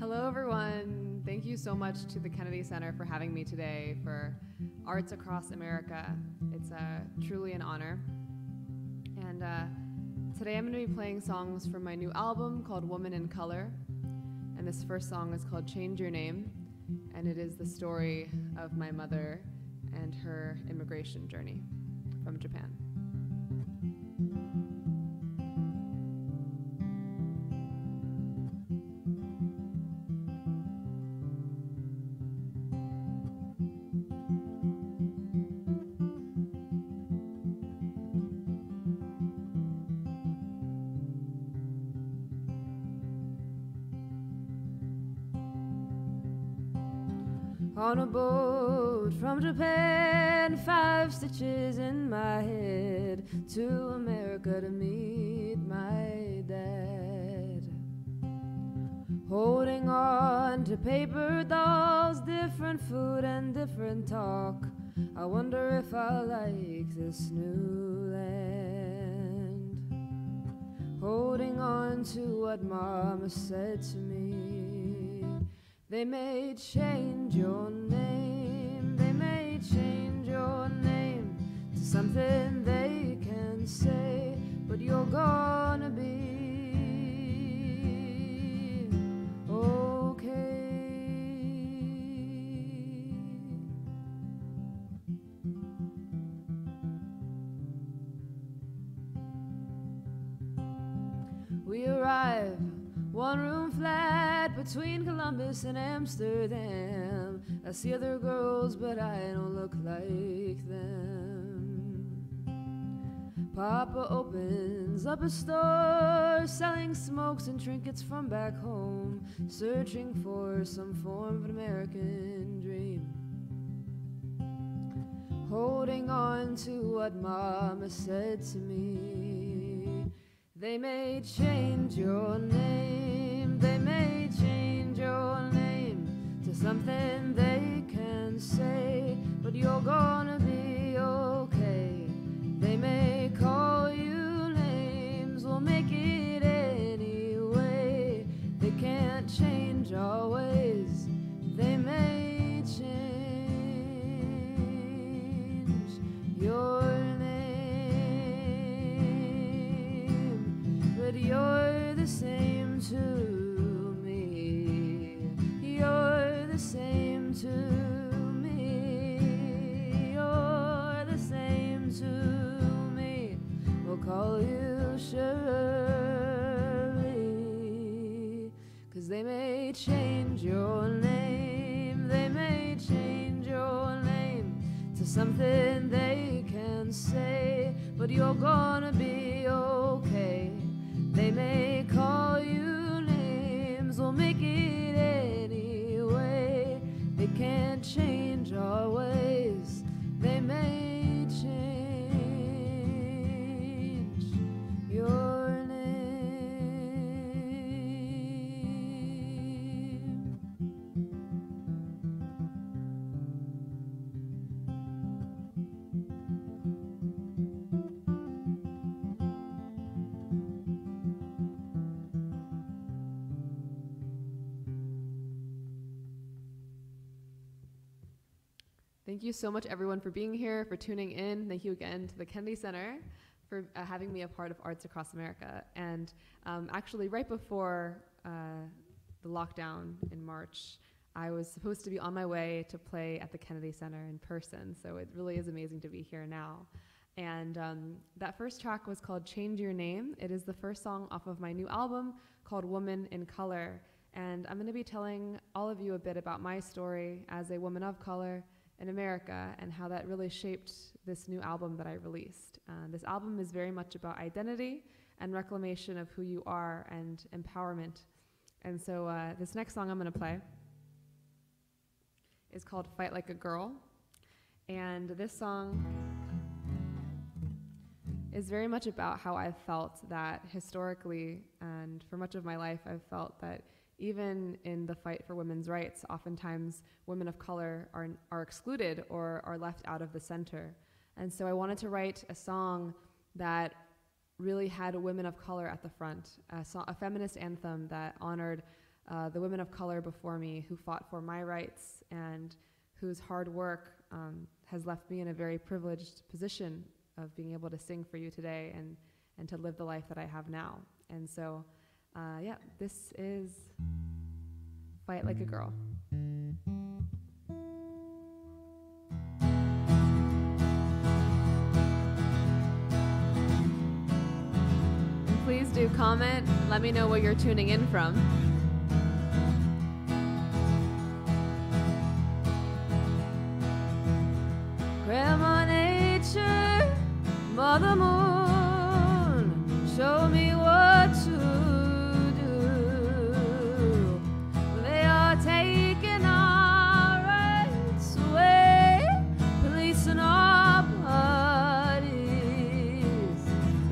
Hello, everyone. Thank you so much to the Kennedy Center for having me today for Arts Across America. It's truly an honor. And today I'm going to be playing songs from my new album called Woman in Color. And this first song is called Change Your Name. And it is the story of my mother and her immigration journey from Japan. On a boat from Japan, 5 stitches in my head, to America to meet my dad. Holding on to paper dolls, different food and different talk. I wonder if I like this new land. Holding on to what Mama said to me. They may change your name, they may change your name to something they can say, but you're gonna be okay. We arrive, one-room flat between Columbus and Amsterdam. I see other girls, but I don't look like them. Papa opens up a store, selling smokes and trinkets from back home, searching for some form of an American dream. Holding on to what Mama said to me. They may change your name, they may change your name to something they can say, but you're gonna be okay. They may call you names, we'll make it anyway. They can't change our ways, they may change your name, but you're the same to me. You're the same to me. You're the same to me. We'll call you Shirley, 'cause they may change your name, they may change your name to something they can say, but you're gonna be okay. They may call you names, we'll make it anyway. They can't change our ways, they may change your name. Thank you so much, everyone, for being here, for tuning in. Thank you again to the Kennedy Center for having me a part of Arts Across America. And actually, right before the lockdown in March, I was supposed to be on my way to play at the Kennedy Center in person. So it really is amazing to be here now. And that first track was called Change Your Name. It is the first song off of my new album called Woman in Color. And I'm going to be telling all of you a bit about my story as a woman of color in America and how that really shaped this new album that I released. This album is very much about identity and reclamation of who you are and empowerment. And so this next song I'm going to play is called Fight Like a Girl. And this song is very much about how I felt that historically and for much of my life I've felt that even in the fight for women's rights, oftentimes women of color are excluded or are left out of the center. And so I wanted to write a song that really had women of color at the front, a feminist anthem that honored the women of color before me who fought for my rights and whose hard work has left me in a very privileged position of being able to sing for you today and to live the life that I have now. And so, yeah, this is Fight Like a Girl. And please do comment, let me know where you're tuning in from. Grandma Nature, Mother Moon, show me what to do. They are taking our rights away, policing our bodies.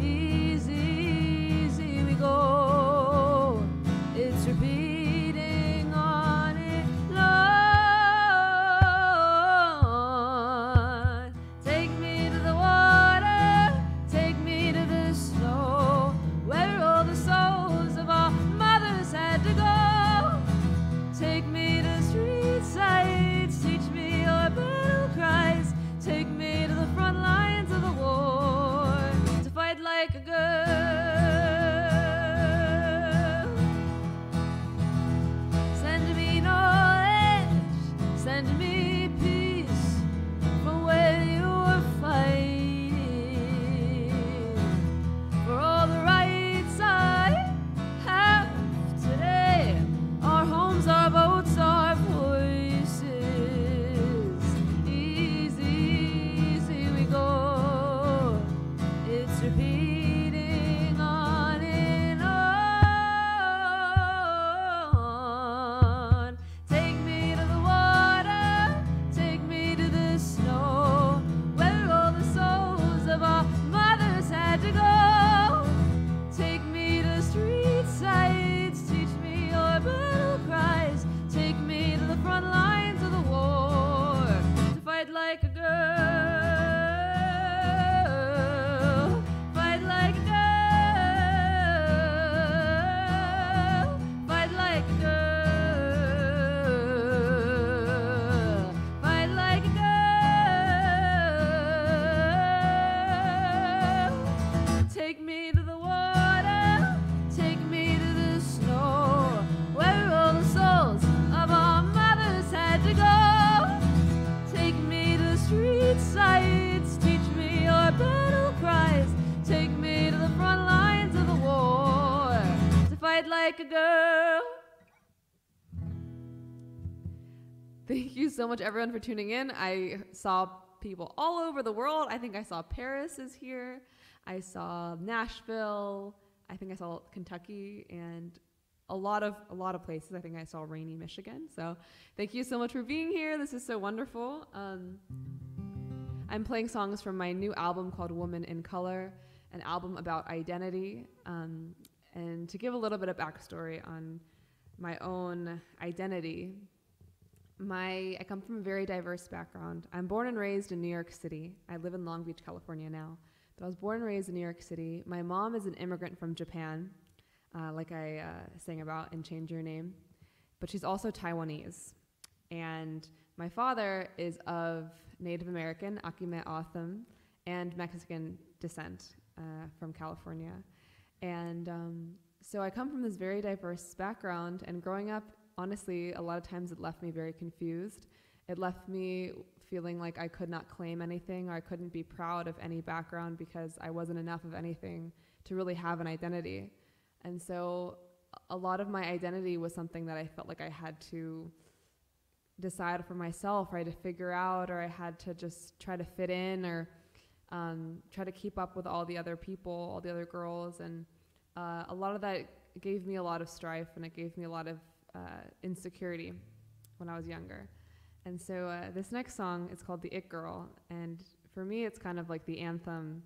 Easy, easy we go. It's repeating on it, Lord. Take me to the water, take me to the snow, where all the souls of our mothers had to go. Take me to street sights, teach me your battle cries. Take me to the front lines of the war, to fight like a girl. Send me knowledge, send me peace from where you were fighting. For all the rights I have today, our homes, our boats, our voices. Easy, easy we go. It's repeating on and on. Take me to the water, take me to the snow, where all the souls of our mothers had to go. Take me to street sights, teach me your battle cries. Take me to the front lines of the war, to fight like a girl. Fight like a girl. Fight like a girl. Fight like a girl. Take me to the water, take me to the snow, where all the souls of our mothers had to go. Take me to street sights, teach me your battle cries. Take me to the front lines of the war, to fight like a girl. Thank you so much, everyone, for tuning in. I saw people all over the world. I think I saw Paris is here. I saw Nashville. I think I saw Kentucky and a lot of places. I think I saw rainy Michigan. So thank you so much for being here. This is so wonderful. I'm playing songs from my new album called Woman in Color, an album about identity. And to give a little bit of backstory on my own identity, I come from a very diverse background. I'm born and raised in New York City. I live in Long Beach, California now. But I was born and raised in New York City. My mom is an immigrant from Japan, like I sang about in Change Your Name. But she's also Taiwanese. And my father is of Native American, Akime Otham, and Mexican descent from California. And so I come from this very diverse background. And growing up, honestly, a lot of times it left me very confused. It left me feeling like I could not claim anything, or I couldn't be proud of any background because I wasn't enough of anything to really have an identity. And so a lot of my identity was something that I felt like I had to decide for myself, or I had to figure out, or I had to just try to fit in, or try to keep up with all the other people, all the other girls. And a lot of that gave me a lot of strife, and it gave me a lot of insecurity when I was younger. And so this next song is called The It Girl, and for me it's kind of like the anthem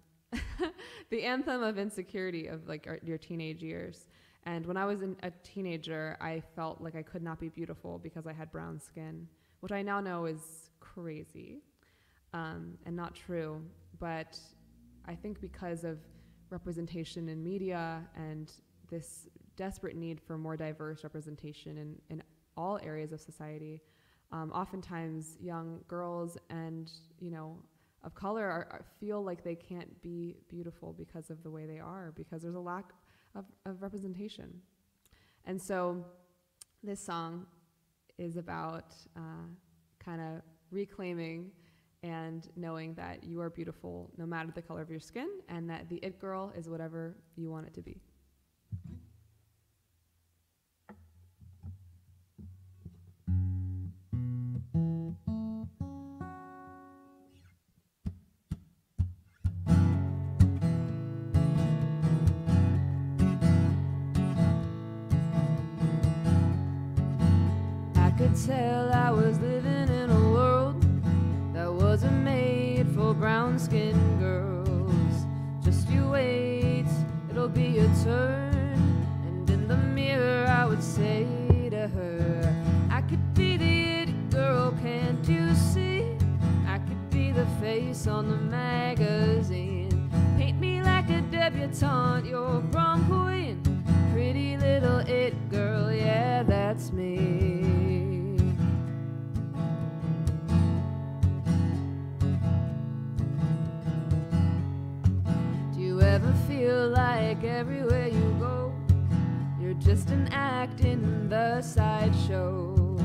the anthem of insecurity of like your teenage years. And when I was a teenager, I felt like I could not be beautiful because I had brown skin, which I now know is crazy and not true. But I think because of representation in media and this desperate need for more diverse representation in all areas of society. Oftentimes, young girls and, of color feel like they can't be beautiful because of the way they are, because there's a lack of representation. And so this song is about kind of reclaiming and knowing that you are beautiful no matter the color of your skin, and that the it girl is whatever you want it to be. I could tell I was living in a world that wasn't made for brown-skinned girls. Just you wait, it'll be your turn. And in the mirror I would say to her, I could be the it girl, can't you see? I could be the face on the magazine. Paint me like a debutante, your prom queen. Pretty little it girl, yeah, that's me. Ever feel like everywhere you go, you're just an act in the sideshow?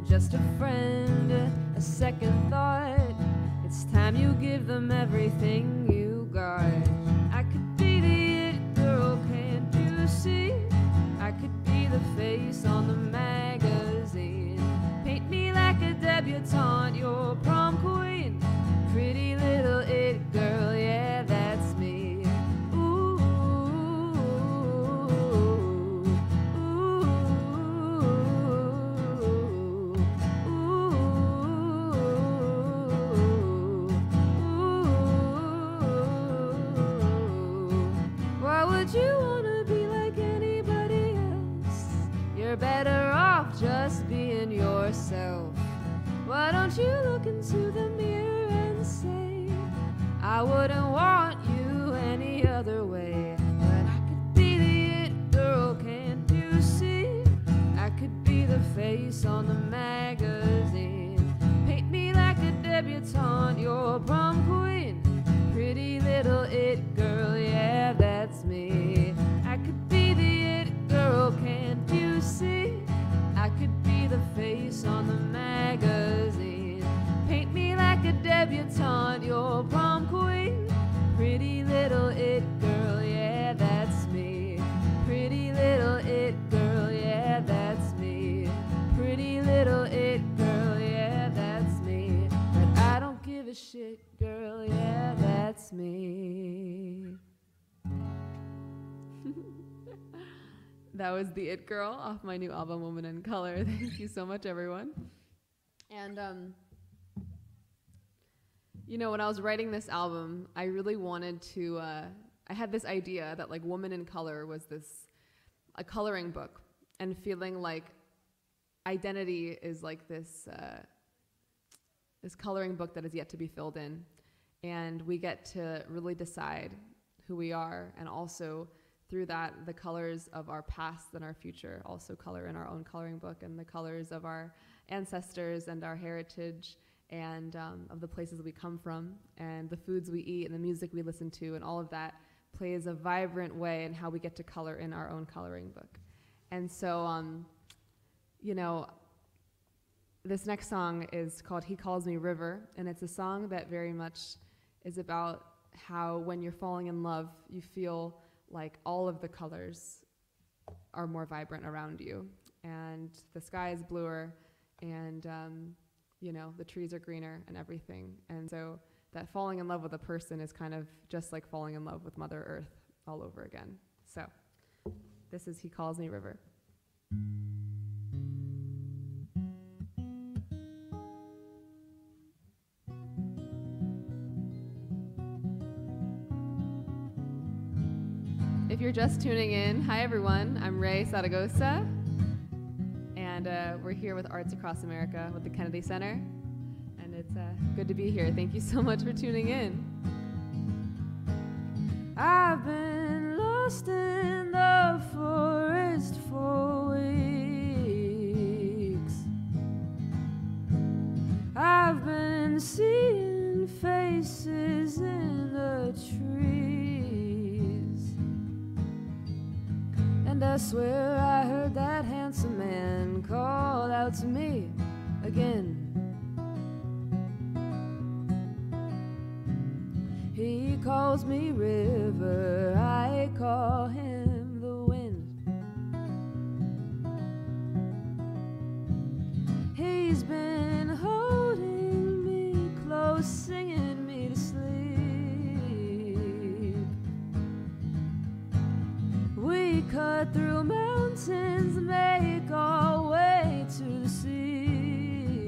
Just a friend, a second thought. It's time you give them everything you got. I could be the it girl, can't you see? I could be the face on the magazine. Paint me like a debutante, your prom queen. Pretty little it girl, yeah, that's me. You're better off just being yourself. Why don't you look into the mirror and say, I wouldn't want you any other way. But I could be the it girl, can't you see? I could be the face on the magazine. Paint me like a debutante, your prom queen. Pretty little it girl, yeah, that's me. I could be the it girl, can't you see? I could be the face on the magazine. Paint me like a debutante, your prom queen. Pretty little it girl, yeah, that's me. Pretty little it girl, yeah, that's me. Pretty little it girl, yeah, that's me. But I don't give a shit, girl, yeah, that's me. That was the It Girl off my new album, Woman in Color. Thank you so much, everyone. And, when I was writing this album, I really wanted to, I had this idea that, like, Woman in Color was a coloring book, and feeling like identity is like this coloring book that is yet to be filled in. And we get to really decide who we are, and also through that, the colors of our past and our future also color in our own coloring book, and the colors of our ancestors and our heritage, and of the places we come from, and the foods we eat, and the music we listen to, and all of that plays a vibrant way in how we get to color in our own coloring book. And so, this next song is called He Calls Me River, and it's a song that very much is about how when you're falling in love, you feel like all of the colors are more vibrant around you, and the sky is bluer, and the trees are greener and everything. And so that falling in love with a person is kind of just like falling in love with Mother Earth all over again. So this is He Calls Me River. If you're just tuning in, hi everyone, I'm Raye Zaragoza, and we're here with Arts Across America with the Kennedy Center, and it's good to be here. Thank you so much for tuning in. I've been lost in the forest, and seeing faces in the trees. And I swear I heard that handsome man call out to me again. He calls me river, I call him the wind. He's been holding me close, singing me to sleep. We cut through mountains, make our way to the sea.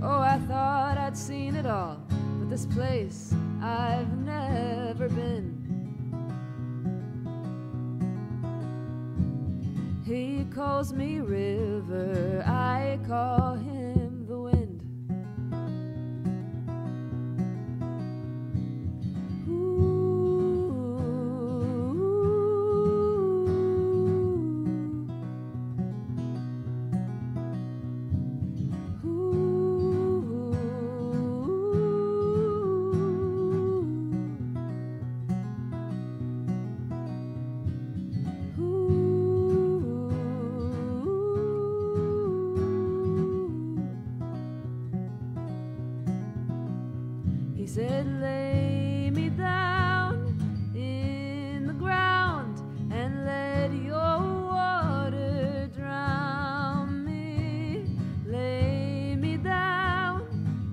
Oh, I thought I'd seen it all, but this place I've never been. He calls me river, I call him the wind. He said, lay me down in the ground and let your water drown me. Lay me down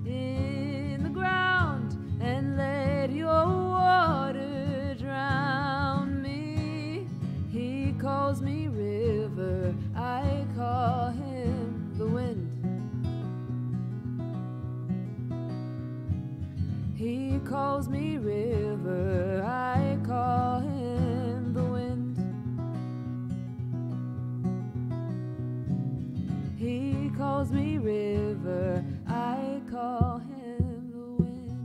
in the ground and let your water drown me. He calls me river, I call him the wind. He calls me river, I call him the wind. He calls me river, I call him the wind.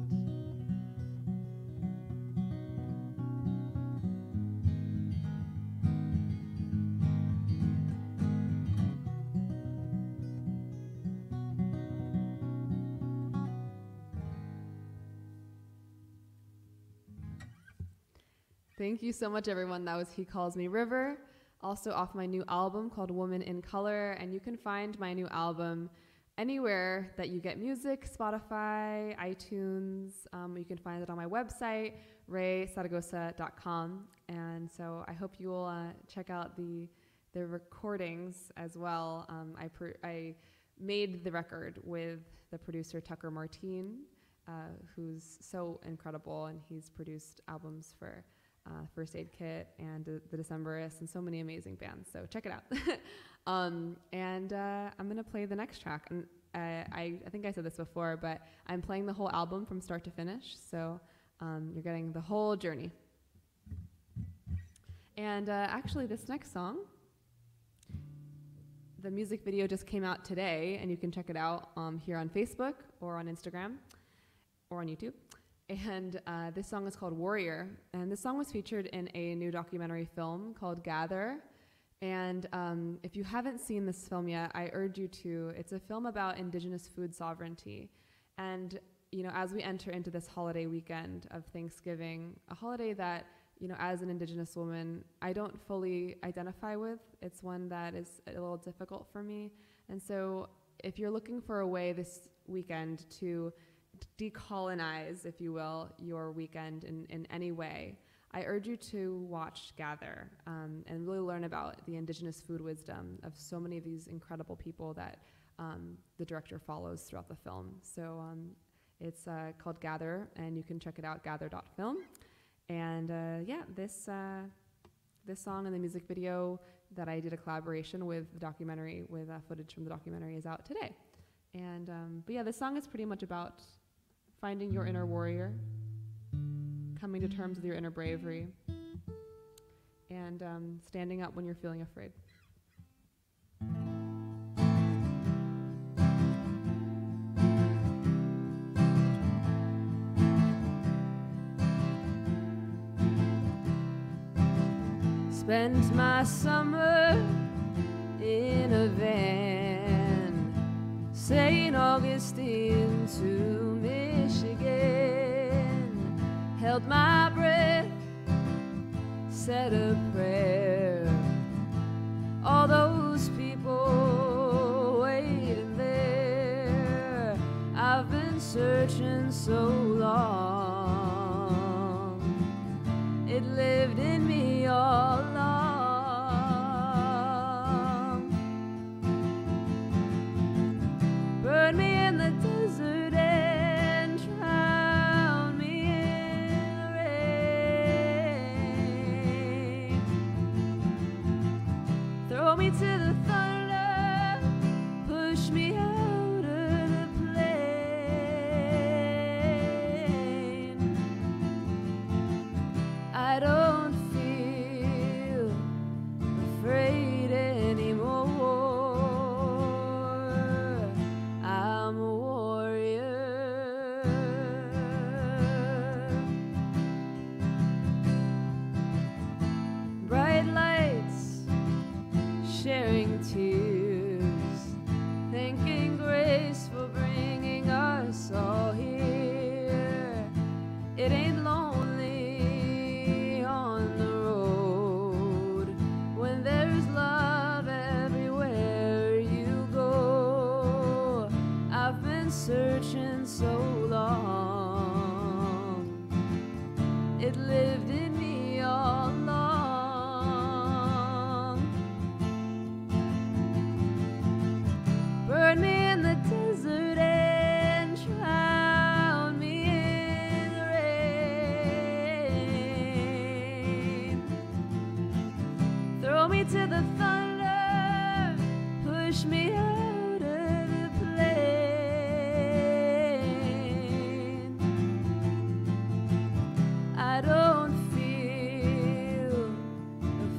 Thank you so much, everyone. That was He Calls Me River, also off my new album called Woman in Color. And you can find my new album anywhere that you get music, Spotify, iTunes. You can find it on my website, rayezaragoza.com. And so I hope you will check out the recordings as well. I made the record with the producer Tucker Martine, who's so incredible, and he's produced albums for First Aid Kit and the Decemberists and so many amazing bands. So check it out. I'm gonna play the next track. And I think I said this before, but I'm playing the whole album from start to finish. So you're getting the whole journey. And actually, this next song, the music video just came out today, and you can check it out here on Facebook or on Instagram or on YouTube. And this song is called Warrior. And this song was featured in a new documentary film called Gather. And if you haven't seen this film yet, I urge you to. It's a film about indigenous food sovereignty. And, you know, as we enter into this holiday weekend of Thanksgiving, a holiday that, you know, as an indigenous woman, I don't fully identify with. It's one that is a little difficult for me. And so if you're looking for a way this weekend to decolonize, if you will, your weekend in any way, I urge you to watch Gather and really learn about the indigenous food wisdom of so many of these incredible people that the director follows throughout the film. So it's called Gather, and you can check it out, gather.film. And yeah, this song and the music video that I did a collaboration with the documentary, with footage from the documentary, is out today. And but yeah, this song is pretty much about finding your inner warrior, coming to terms with your inner bravery, and standing up when you're feeling afraid. Spent my summer in a van, St. Augustine to Michigan, held my breath, said a prayer. All those people waiting there, I've been searching so long, it lived in me all along. Burn me in the desert and drown me in the rain. Throw me to the thunder, push me out of the plane. I don't feel afraid anymore. I'm a warrior. Bright lights, sharing tears, thanking grace for bringing us all here. It ain't lonely on the road when there's love everywhere you go. I've been searching so long, it lived in me all along. Burn me in the desert and drown me in the rain. Throw me to the thunder, push me out of the plane. I don't feel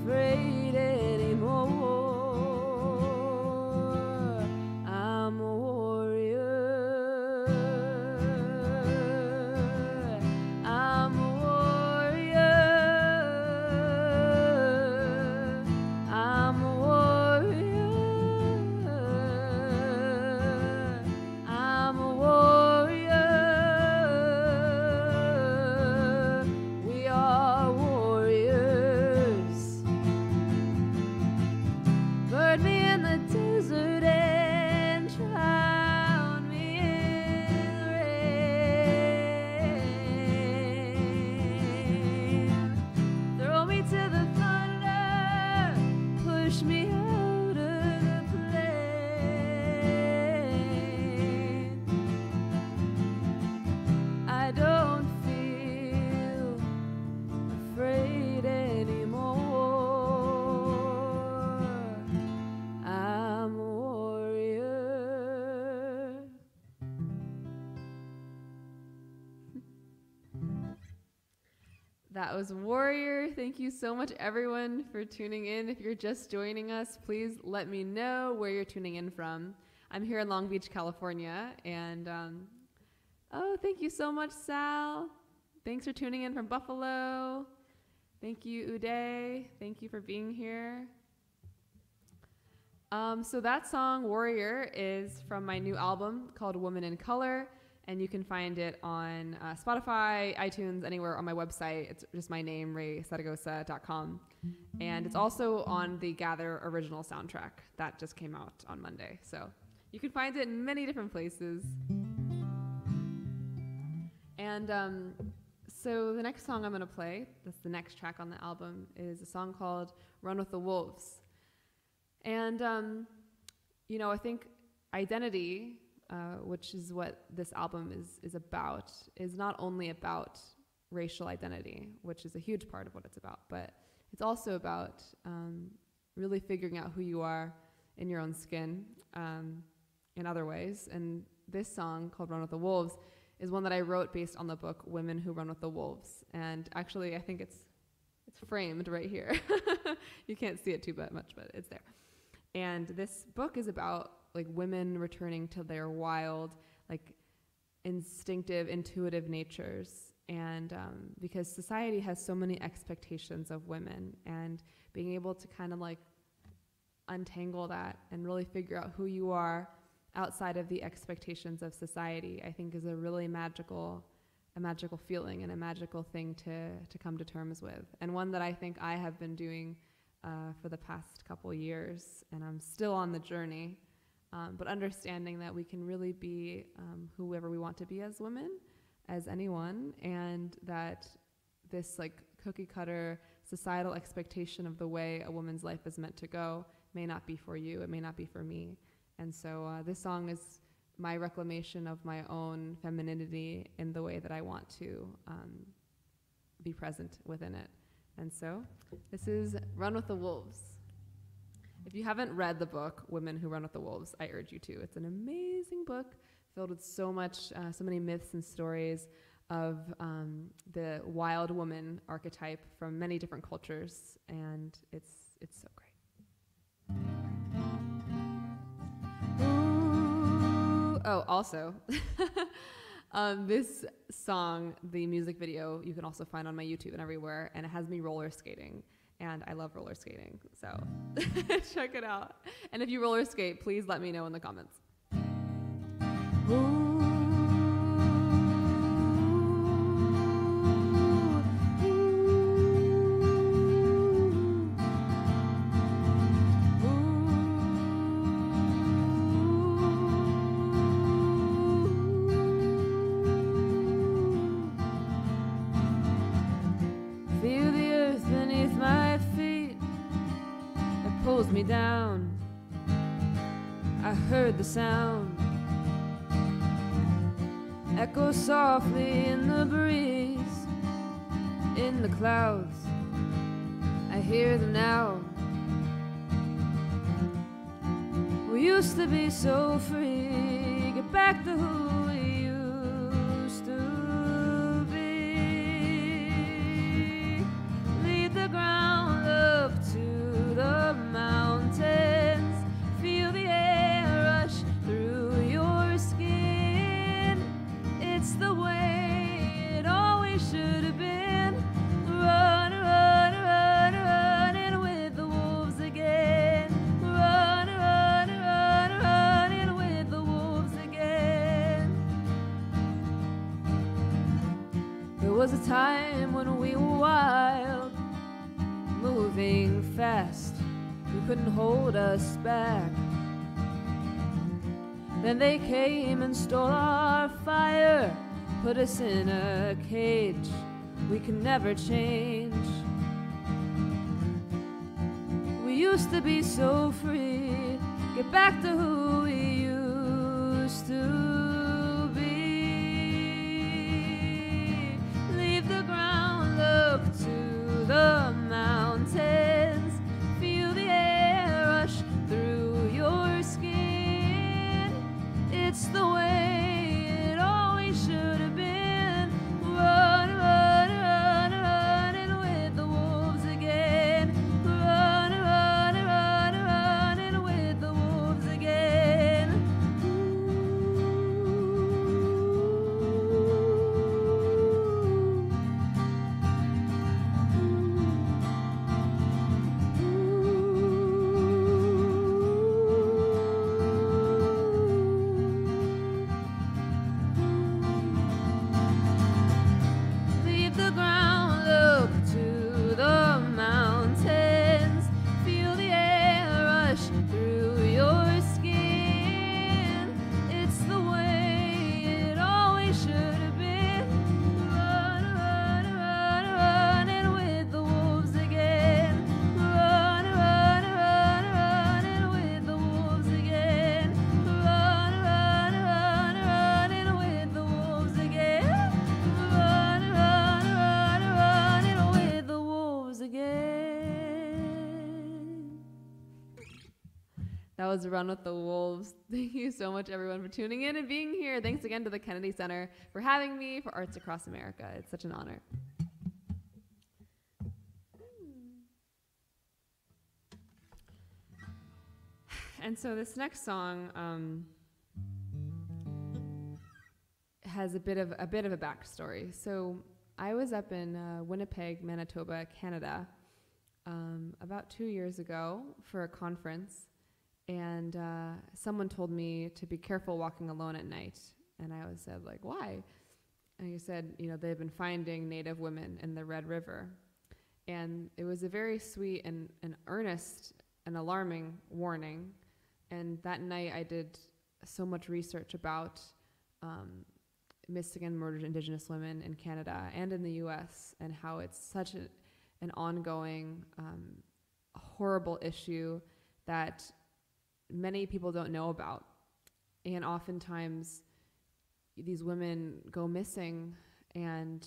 afraid anymore. I'm a warrior. I'm a warrior. I'm a warrior. I'm a warrior. We are warriors. Burn me in the desert and drown me in the rain. Throw me to the thunder, push me out of the plane. I don't feel afraid anymore. I'm a warrior. That was Warrior. Thank you so much, everyone, for tuning in. If you're just joining us, please let me know where you're tuning in from. I'm here in Long Beach, California, and oh, thank you so much, Sal. Thanks for tuning in from Buffalo. Thank you, Uday. Thank you for being here. So that song, Warrior, is from my new album called Woman in Color, and you can find it on Spotify, iTunes, anywhere on my website. It's just my name, rayezaragoza.com. And it's also on the Gather original soundtrack that just came out on Monday. So you can find it in many different places. And so the next song I'm going to play, that's the next track on the album, is a song called Run with the Wolves. And, you know, I think identity, which is what this album is about, is not only about racial identity, which is a huge part of what it's about, but it's also about really figuring out who you are in your own skin in other ways. And this song, called Run with the Wolves, is one that I wrote based on the book Women Who Run with the Wolves. And actually, I think it's framed right here. You can't see it too much, but it's there. And this book is about like women returning to their wild, like instinctive, intuitive natures. And because society has so many expectations of women, and being able to kind of like untangle that and really figure out who you are outside of the expectations of society, I think is a really magical feeling and a magical thing to come to terms with, and one that I think I have been doing for the past couple years, and I'm still on the journey, but understanding that we can really be whoever we want to be as women, as anyone, and that this like cookie cutter societal expectation of the way a woman's life is meant to go may not be for you, it may not be for me. And so this song is my reclamation of my own femininity in the way that I want to be present within it. And so this is Run with the Wolves. If you haven't read the book, Women Who Run with the Wolves, I urge you to. It's an amazing book filled with so many myths and stories of the wild woman archetype from many different cultures, and it's so great. Ooh. Oh, also, this song, the music video, you can also find on my YouTube and everywhere, and it has me roller skating, and I love roller skating, so check it out. And if you roller skate, please let me know in the comments. Ooh. Me down, I heard the sound echo softly in the breeze, in the clouds, I hear them now. We used to be so free, get back to who we used to be. Leave the ground, look to the mountains, feel the air rush through your skin. It's the way it always should have been. Run, run, run, running with the wolves again. Run, run, run, running with the wolves again. There was a time when we were wild, moving fast, you couldn't hold us back. Then they came and stole our fire, put us in a cage we can never change. We used to be so free, get back to who we used to be. Leave the ground, look to the mountains, feel the air rush through your skin. It's the way it always should have been. Run, run, run, running with the wolves again. Run, run, run, running with the wolves again. Leave the ground, look to the mountains, feel the air rush through your skin. It's the way it always should have been. Run, run, run, running with the wolves again. Run, run, run, running with the wolves again. Run, run, run, running with the wolves again. Run, run, run, running with the wolves again. That was Run with the Wolves. Thank you so much, everyone, for tuning in and being here. Thanks again to the Kennedy Center for having me for Arts Across America. It's such an honor. And so this next song has a bit of a backstory. So I was up in Winnipeg, Manitoba, Canada, about 2 years ago for a conference, And someone told me to be careful walking alone at night. And I always said, like, why? And he said, you know, they've been finding Native women in the Red River. And it was a very sweet and earnest and alarming warning. And that night I did so much research about missing and murdered Indigenous women in Canada and in the US, and how it's such an ongoing, horrible issue that many people don't know about. And oftentimes these women go missing and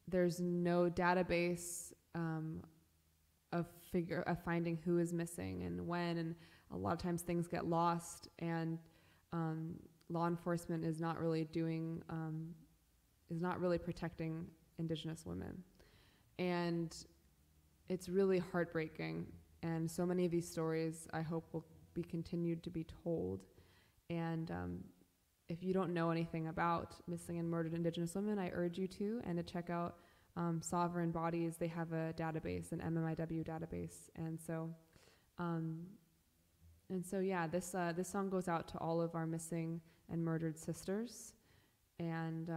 there's no database of finding who is missing and when, and a lot of times things get lost, and law enforcement is not really protecting Indigenous women. And it's really heartbreaking. And so many of these stories, I hope, will be continued to be told. And if you don't know anything about missing and murdered Indigenous women, I urge you to, and to check out Sovereign Bodies. They have a database, an MMIW database. And so yeah, this song goes out to all of our missing and murdered sisters, and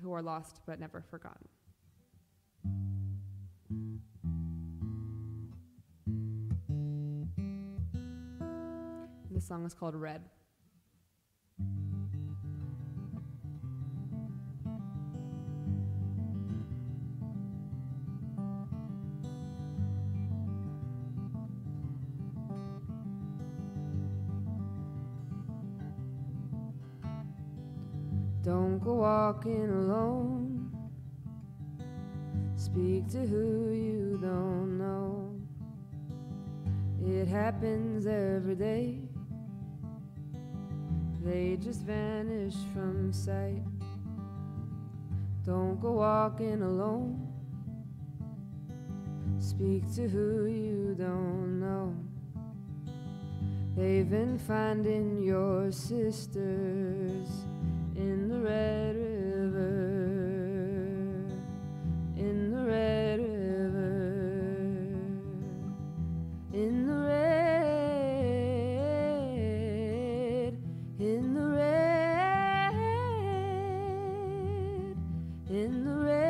who are lost but never forgotten. And this song is called Red. Don't go walking alone. Speak to who you don't know. It happens every day. They just vanish from sight. Don't go walking alone. Speak to who you don't know. They've been finding your sisters in the Red River, in the Red River, in the red, in the red, in the red,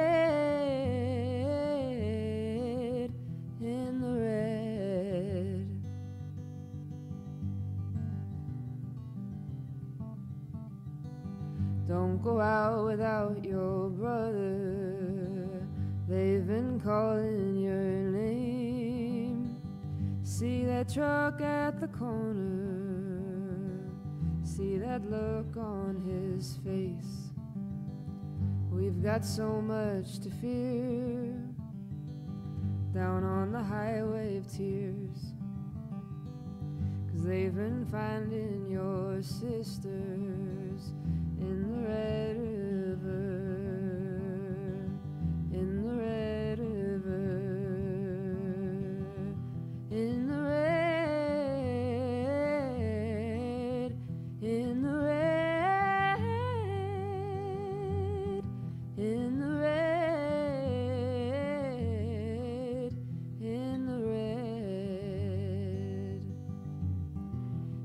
in the red. Don't go out without your brother. They've been calling your name. See that truck at the corner. See that look on his face. We've got so much to fear down on the highway of tears. 'Cause they've been finding your sisters in the Red River, in the Red River, in the red, in the red, in the red,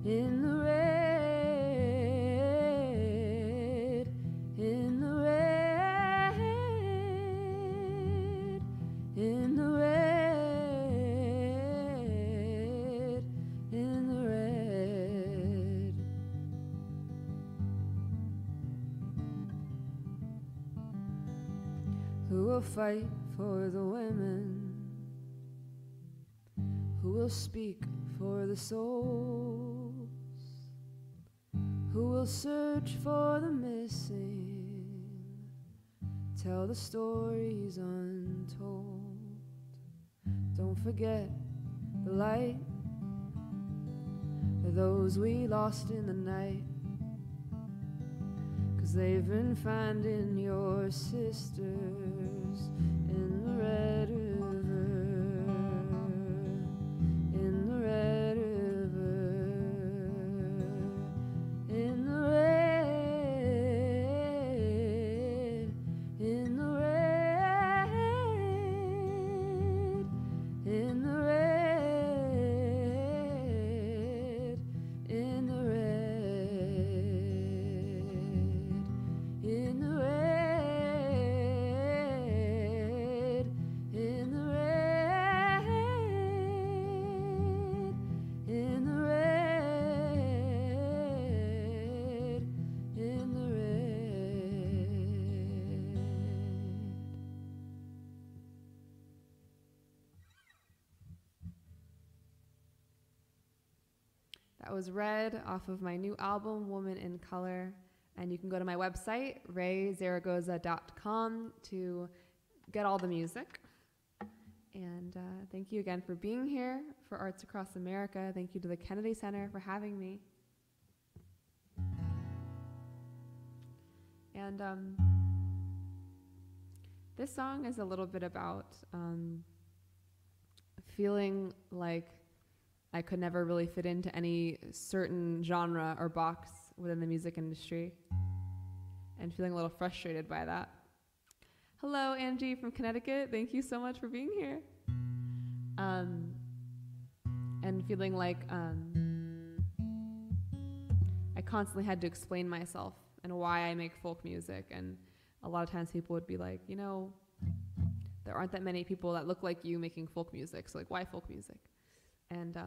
in the red, in the red. Who will fight for the women? Who will speak for the souls? Who will search for the missing? Tell the stories untold. Don't forget the light of those we lost in the night. 'Cause they've been finding your sisters in the Red River, in the Red River, in the red, in the red, in the red, That was Red off of my new album, Woman in Color. And you can go to my website, rayezaragoza.com, to get all the music. And thank you again for being here for Arts Across America. Thank you to the Kennedy Center for having me. And this song is a little bit about feeling like I could never really fit into any certain genre or box within the music industry, and feeling a little frustrated by that. Hello, Angie from Connecticut. Thank you so much for being here. And feeling like I constantly had to explain myself and why I make folk music. And a lot of times people would be like, you know, there aren't that many people that look like you making folk music. So like, why folk music? And,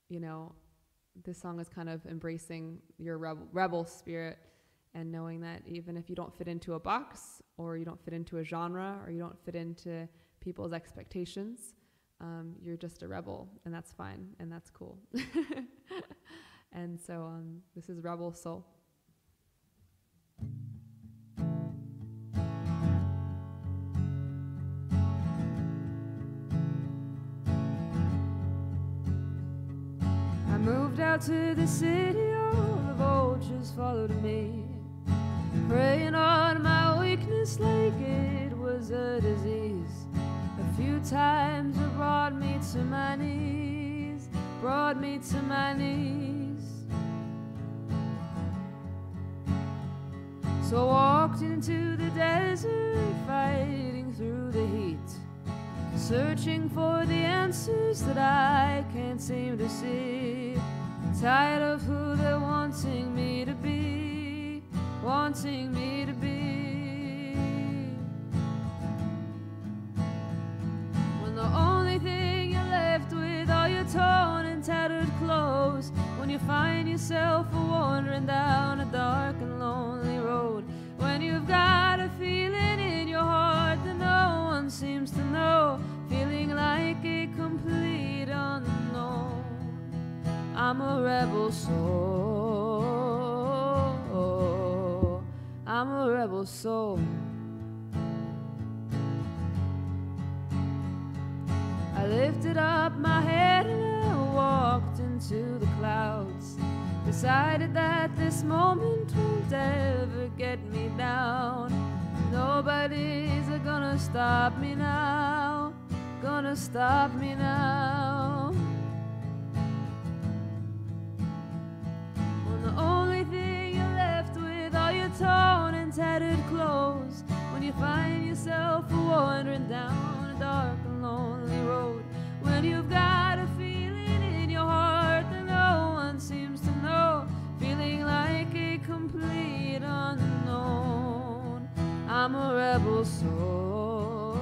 you know, this song is kind of embracing your rebel spirit and knowing that even if you don't fit into a box, or you don't fit into a genre, or you don't fit into people's expectations, you're just a rebel, and that's fine, and that's cool. And so this is Rebel Soul. I moved out to the city, all the vultures followed me, preying on my weakness like it was a disease. A few times it brought me to my knees, brought me to my knees. So I walked into the desert, fighting through the heat, searching for the answers that I can't seem to see. Tired of who they're wanting me to be, wanting me to be. When the only thing you're left with are your torn and tattered clothes, when you find yourself wandering down a dark and lonely road, when you've got a feeling in your heart that no one seems to know, feeling like a complete unknown. I'm a rebel soul, I'm a rebel soul. I lifted up my head and I walked into the clouds, decided that this moment won't ever get me down. Nobody's gonna stop me now, gonna stop me now. When the only thing you're left with are your torn and tattered clothes, when you find yourself wandering down a dark and lonely road, when you've got a feeling in your heart that no one seems to know, feeling like a complete unknown. I'm a rebel soul,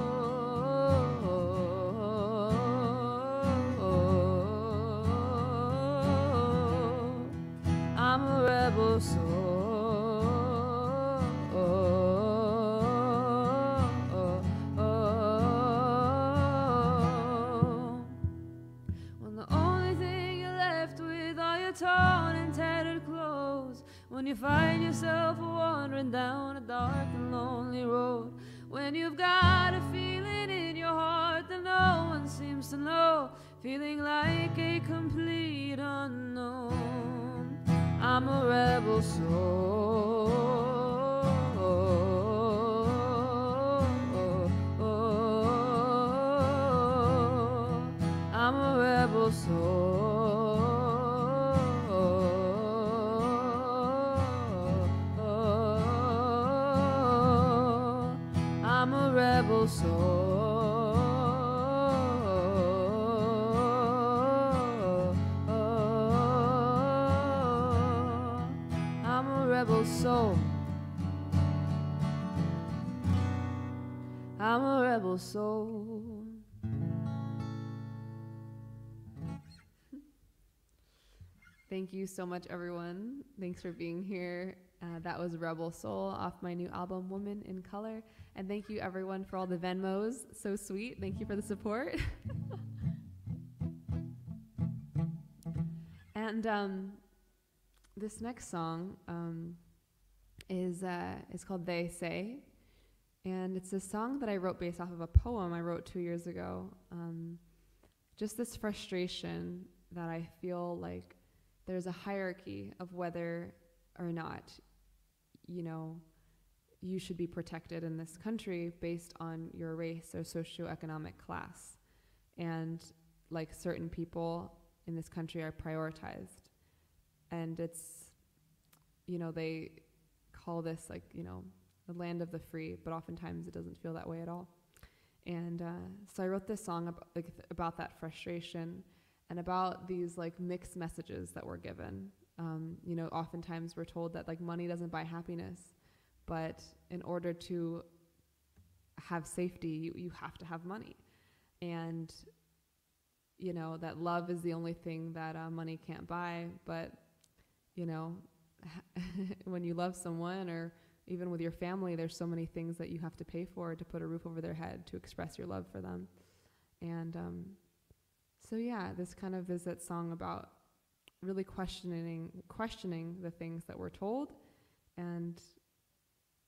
I'm a rebel soul. When the only thing you're left with are your torn and tattered clothes, when you find yourself wandering down a dark and lonely road, when you've got a feeling in your heart that no one seems to know, feeling like a complete unknown. I'm a rebel soul, I'm a rebel soul. I'm a rebel soul. I'm a rebel soul. I'm a rebel soul. Thank you so much, everyone. Thanks for being here. That was Rebel Soul off my new album, Woman in Color. And thank you, everyone, for all the Venmos. So sweet. Thank you for the support. And And this next song is called They Say. And it's a song that I wrote based off of a poem I wrote 2 years ago. Just this frustration that I feel like there's a hierarchy of whether or not, you know, you should be protected in this country based on your race or socioeconomic class. And like certain people in this country are prioritized. And it's, you know, they call this like, you know, the land of the free, but oftentimes it doesn't feel that way at all. And so I wrote this song about that frustration and about these like mixed messages that we're given. You know, oftentimes we're told that like money doesn't buy happiness, but in order to have safety, you have to have money. And, you know, that love is the only thing that money can't buy. But, you know, when you love someone or even with your family, there's so many things that you have to pay for to put a roof over their head, to express your love for them. And so yeah, this kind of is that song about really questioning the things that we're told and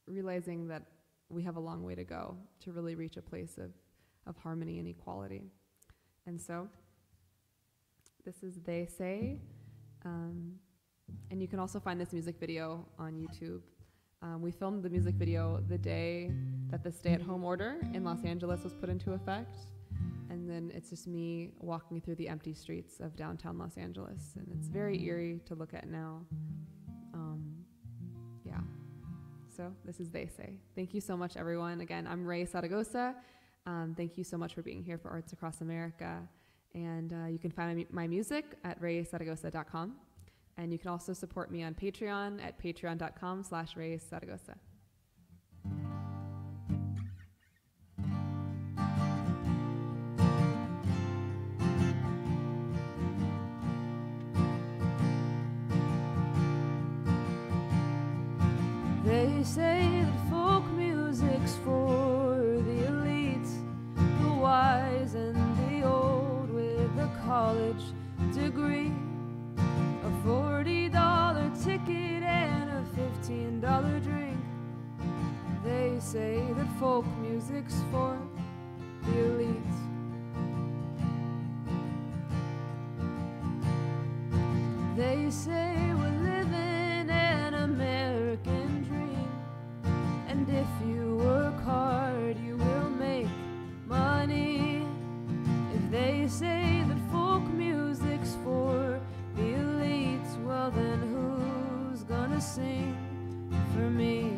realizing that we have a long way to go to really reach a place of harmony and equality. And so this is They Say. And you can also find this music video on YouTube. We filmed the music video the day that the stay-at-home order in Los Angeles was put into effect. And then it's just me walking through the empty streets of downtown Los Angeles. And it's very eerie to look at now. Yeah. So this is They Say. Thank you so much, everyone. Again, I'm Raye Zaragoza. Thank you so much for being here for Arts Across America. And you can find my music at rayezaragoza.com. And you can also support me on Patreon at patreon.com/Raye Zaragoza. They say that folk music's for the elites, the wise and the old with a college degree. A $40 ticket and a $15 drink. They say that folk music's for the elites. They say we're living an American dream, and if you work hard you will make money. If they say that folk music's for the elites, well then who's gonna sing for me?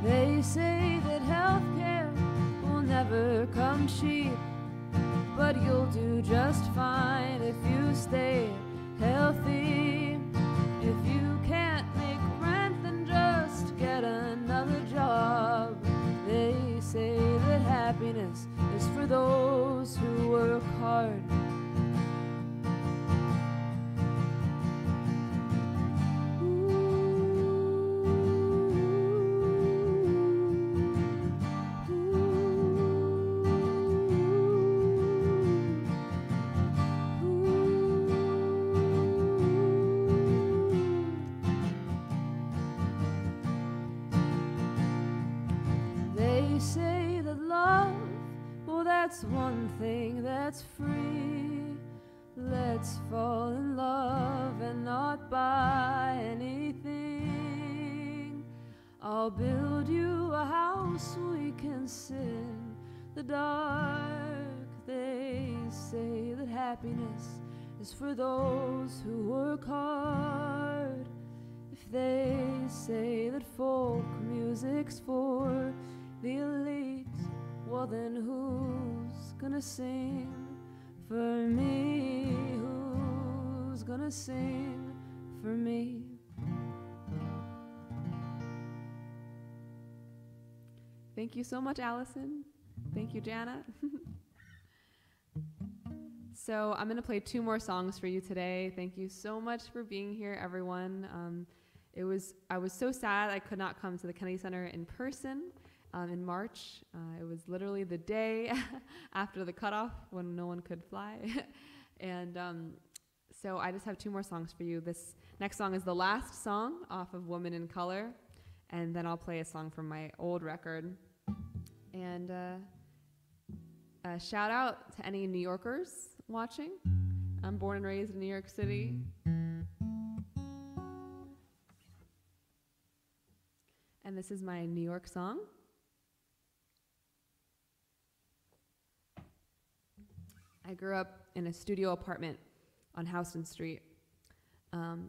They say that healthcare will never come cheap, but you'll do just fine if you stay healthy. If you can't make rent, then just get another job. They say that happiness is for those who work hard. They say that love, well, that's one thing that's free. Let's fall in love and not buy anything. I'll build you a house we can sit in the dark. They say that happiness is for those who work hard. If they say that folk music's for the elite, well then who's gonna sing for me? Who's gonna sing for me? Thank you so much, Allison. Thank you, Jana. So I'm going to play 2 more songs for you today. Thank you so much for being here, everyone. I was so sad I could not come to the Kennedy Center in person in March. It was literally the day after the cutoff when no one could fly. And so I just have 2 more songs for you. This next song is the last song off of Woman in Color. And then I'll play a song from my old record. And shout out to any New Yorkers watching. I'm born and raised in New York City. And this is my New York song. I grew up in a studio apartment on Houston Street,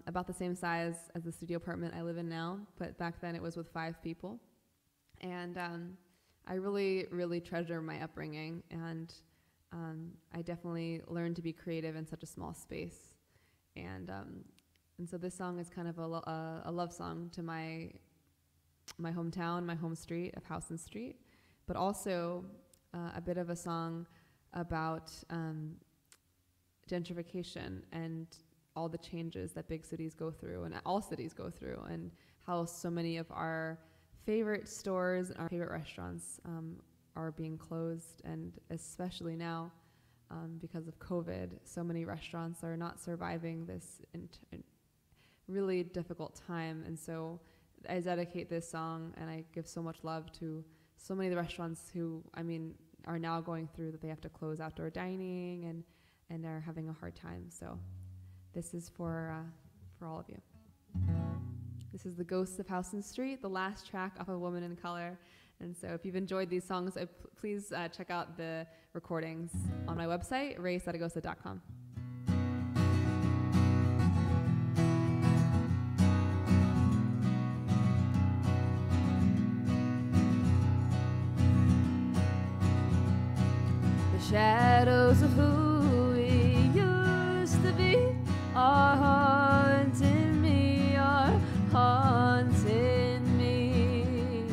about the same size as the studio apartment I live in now, but back then it was with 5 people. And I really, really treasure my upbringing, and I definitely learned to be creative in such a small space. And so this song is kind of a love song to my hometown, my home street of Houston Street, but also a bit of a song about gentrification and all the changes that big cities go through and all cities go through, and how so many of our favorite stores and our favorite restaurants are being closed, and especially now because of COVID, so many restaurants are not surviving this really difficult time. And so I dedicate this song, and I give so much love to so many of the restaurants who, are now going through that they have to close outdoor dining and are having a hard time. So this is for all of you. This is The Ghosts of Houston Street, the last track off of Woman in Color. And so if you've enjoyed these songs, please check out the recordings on my website, rayezaragoza.com. The shadows of who we used to be are haunting me, are haunting me.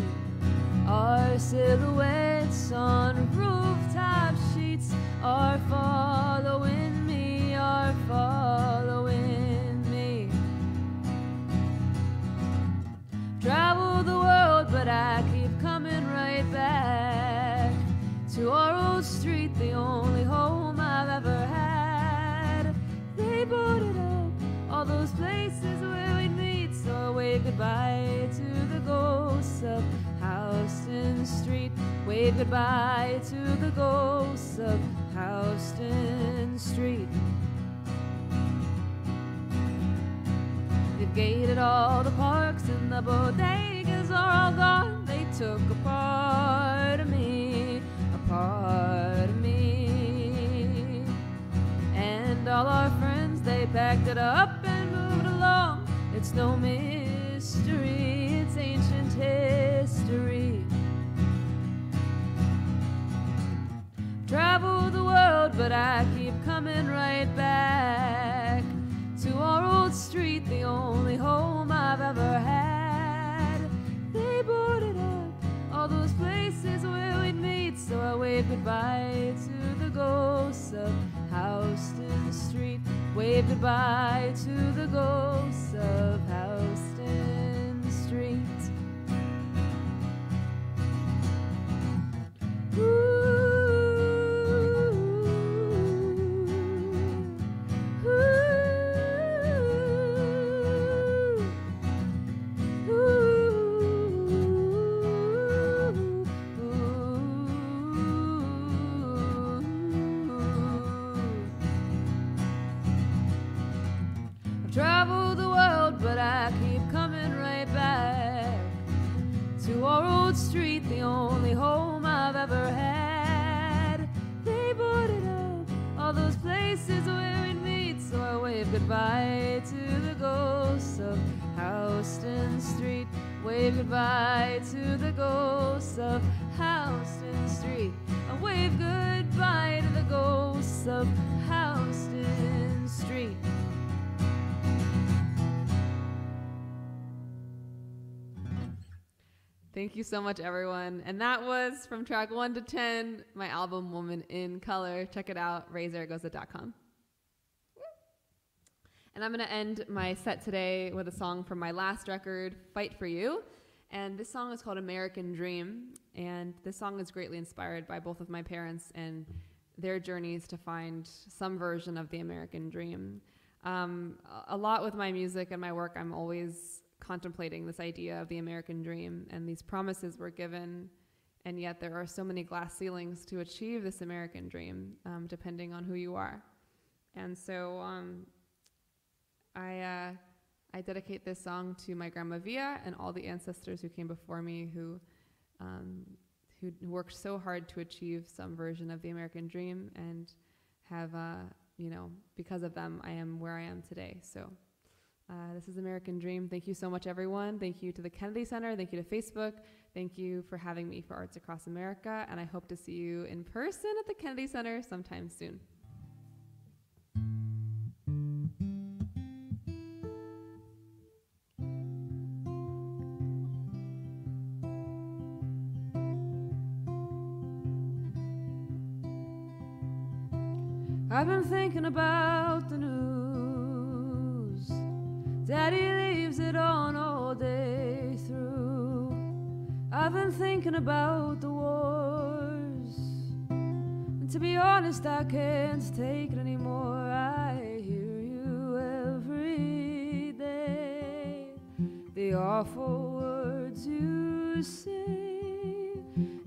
Our silhouettes on rooftop sheets are following me, are following me. Travel the world, but I keep coming right back to our old street, the only home I've ever had. They boarded up all those places where we'd meet, so I wave goodbye to the ghosts of Houston Street. Wave goodbye to the ghosts of Houston Street. They've gated all the parks, and the bodegas are all gone. They took a part of me, part of me. And all our friends, they packed it up and moved along. It's no mystery, it's ancient history. Travel the world, but I keep coming right back to our old street, the only home I've ever had. They boarded up all those places where we'd meet, so I wave goodbye to the ghosts of Houston Street. Wave goodbye to the ghosts of Houston Street. Travel the world, but I keep coming right back to our old street, the only home I've ever had. They boarded up all those places where we'd meet, so I wave goodbye to the ghosts of Houston Street. Wave goodbye to the ghosts of Houston Street. I wave goodbye to the ghosts of Houston Street. Thank you so much, everyone. And that was from track 1 to 10, my album Woman in Color. Check it out, RayeZaragoza.com. And I'm going to end my set today with a song from my last record, Fight For You. And this song is called American Dream. And this song is greatly inspired by both of my parents and their journeys to find some version of the American dream. A lot with my music and my work, I'm always contemplating this idea of the American dream, and these promises were given, and yet there are so many glass ceilings to achieve this American dream, depending on who you are. And so I dedicate this song to my grandma Via and all the ancestors who came before me who worked so hard to achieve some version of the American dream, and have, because of them, I am where I am today. So this is American Dream. Thank you so much, everyone. Thank you to the Kennedy Center. Thank you to Facebook. Thank you for having me for Arts Across America. And I hope to see you in person at the Kennedy Center sometime soon. I've been thinking about the news. Daddy leaves it on all day through. I've been thinking about the wars, and to be honest, I can't take it anymore. I hear you every day, the awful words you say,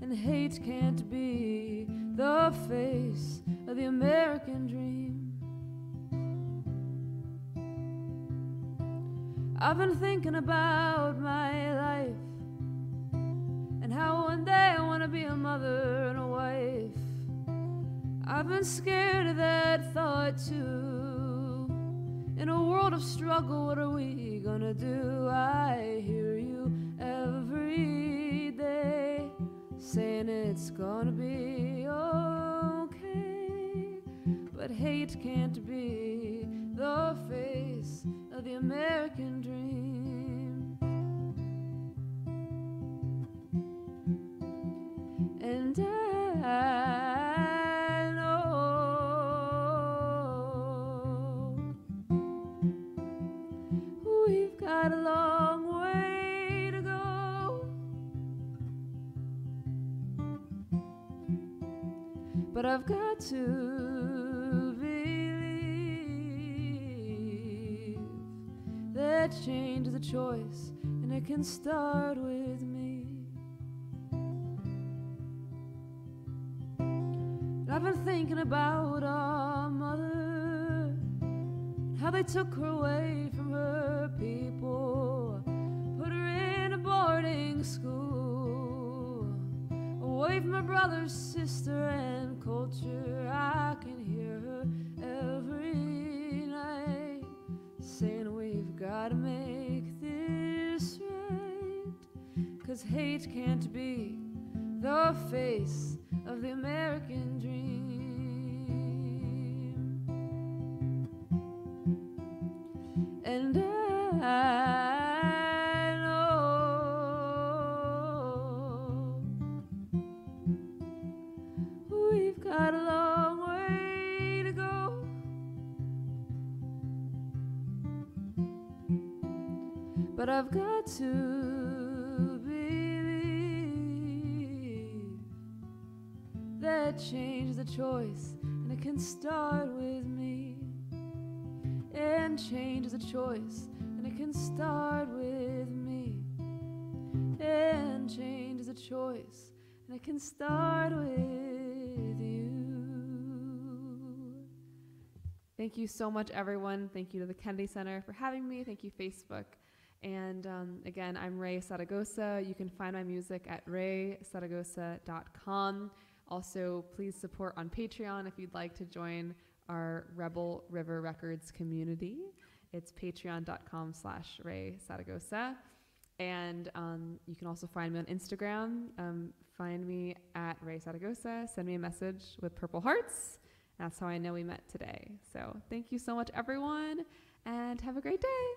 and hate can't be the face of the American dream. I've been thinking about my life and how one day I want to be a mother and a wife. I've been scared of that thought too. In a world of struggle, what are we gonna do? I hear you every day saying it's gonna be okay, but hate can't be the face of the American dream. And I know we've got a long way to go, but I've got to believe that change is a choice, and it can start with me. I've been thinking about our mother, how they took her away from her people, put her in a boarding school, away from her brother, sister, and culture. I can hear her every night saying we've got to make this right, 'cause hate can't be the face of the American dream. And I know we've got a long way to go, but I've got to believe that change is a choice, and it can start with me. And change is a choice, and it can start with me. And change is a choice, and it can start with you. Thank you so much, everyone. Thank you to the Kennedy Center for having me. Thank you, Facebook. And again, I'm Raye Zaragoza. You can find my music at RayeZaragoza.com. Also, please support on Patreon if you'd like to join our Rebel River Records community. It's patreon.com/Raye Zaragoza. And you can also find me on Instagram. Find me at Raye Zaragoza. Send me a message with purple hearts. That's how I know we met today. So thank you so much, everyone, and have a great day.